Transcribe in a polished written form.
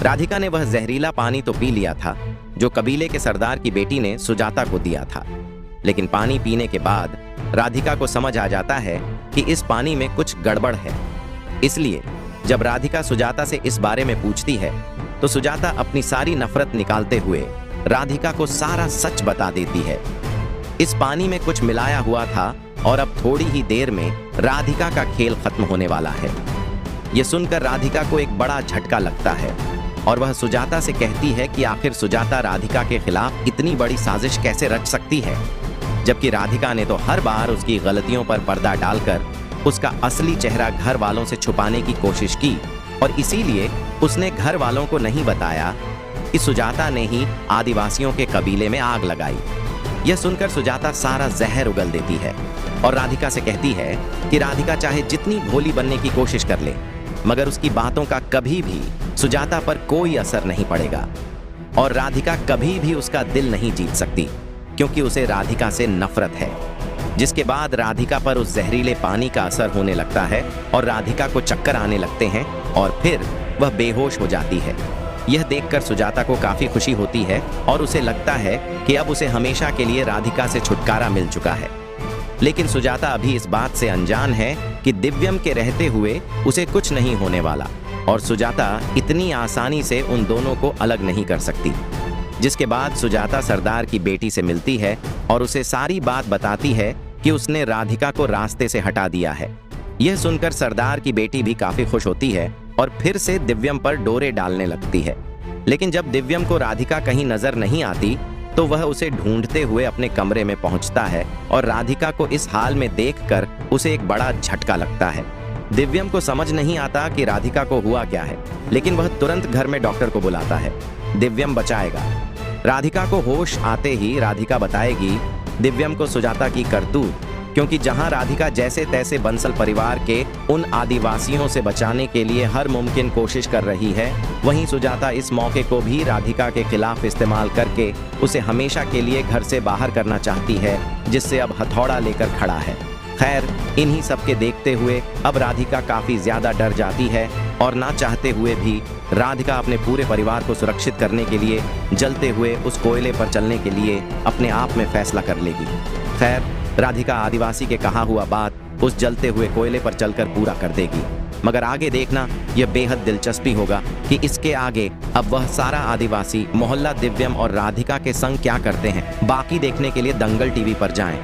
राधिका ने वह जहरीला पानी तो पी लिया था जो कबीले के सरदार की बेटी ने सुजाता को दिया था, लेकिन पानी पीने के बाद राधिका को समझ आ जाता है कि इस पानी में कुछ गड़बड़ है। इसलिए जब राधिका सुजाता से इस बारे में पूछती है तो सुजाता अपनी सारी नफरत निकालते हुए राधिका को सारा सच बता देती है। इस पानी में कुछ मिलाया हुआ था और अब थोड़ी ही देर में राधिका का खेल खत्म होने वाला है। यह सुनकर राधिका को एक बड़ा झटका लगता है और वह सुजाता से कहती है कि आखिर सुजाता राधिका के खिलाफ इतनी बड़ी साजिश कैसे रच सकती है, जबकि राधिका ने तो हर बार उसकी गलतियों पर पर्दा डालकर उसका असली चेहरा घर वालों से छुपाने की कोशिश की और इसीलिए उसने घर वालों को नहीं बताया कि सुजाता ने ही आदिवासियों के कबीले में आग लगाई। यह सुनकर सुजाता सारा जहर उगल देती है और राधिका से कहती है कि राधिका चाहे जितनी भोली बनने की कोशिश कर ले, मगर उसकी बातों का कभी भी सुजाता पर कोई असर नहीं पड़ेगा और राधिका कभी भी उसका दिल नहीं जीत सकती, क्योंकि उसे राधिका से नफरत है। जिसके बाद राधिका पर उस जहरीले पानी का असर होने लगता है और राधिका को चक्कर आने लगते हैं और फिर वह बेहोश हो जाती है। यह देखकर सुजाता को काफी खुशी होती है और उसे लगता है कि अब उसे हमेशा के लिए राधिका से छुटकारा मिल चुका है। लेकिन सुजाता अभी इस बात से अनजान है कि दिव्यम के रहते हुए उसे कुछ नहीं होने वाला और सुजाता इतनी आसानी से उन दोनों को अलग नहीं कर सकती। जिसके बाद सुजाता सरदार की बेटी से मिलती है और उसे सारी बात बताती है कि उसने राधिका को रास्ते से हटा दिया है। यह सुनकर सरदार की बेटी भी काफी खुश होती है और फिर से दिव्यम पर डोरे डालने लगती है। लेकिन जब दिव्यम को राधिका कहीं नजर नहीं आती तो वह उसे ढूंढते हुए अपने कमरे में पहुंचता है और राधिका को इस हाल में देखकर उसे एक बड़ा झटका लगता है। दिव्यम को समझ नहीं आता कि राधिका को हुआ क्या है, लेकिन वह तुरंत घर में डॉक्टर को बुलाता है। दिव्यम बचाएगा। राधिका को होश आते ही राधिका बताएगी दिव्यम को सुजाता की करतूत, क्योंकि जहां राधिका जैसे तैसे बंसल परिवार के उन आदिवासियों से बचाने के लिए हर मुमकिन कोशिश कर रही है, वहीं सुजाता इस मौके को भी राधिका के खिलाफ इस्तेमाल करके उसे हमेशा के लिए घर से बाहर करना चाहती है, जिससे अब हथौड़ा लेकर खड़ा है। खैर, इन्हीं सब के देखते हुए अब राधिका काफी ज्यादा डर जाती है और ना चाहते हुए भी राधिका अपने पूरे परिवार को सुरक्षित करने के लिए जलते हुए उस कोयले पर चलने के लिए अपने आप में फैसला कर लेगी। खैर, राधिका आदिवासी के कहा हुआ बात उस जलते हुए कोयले पर चलकर पूरा कर देगी, मगर आगे देखना यह बेहद दिलचस्पी होगा कि इसके आगे अब वह सारा आदिवासी मोहल्ला दिव्यम और राधिका के संग क्या करते हैं। बाकी देखने के लिए दंगल टीवी पर जाएं।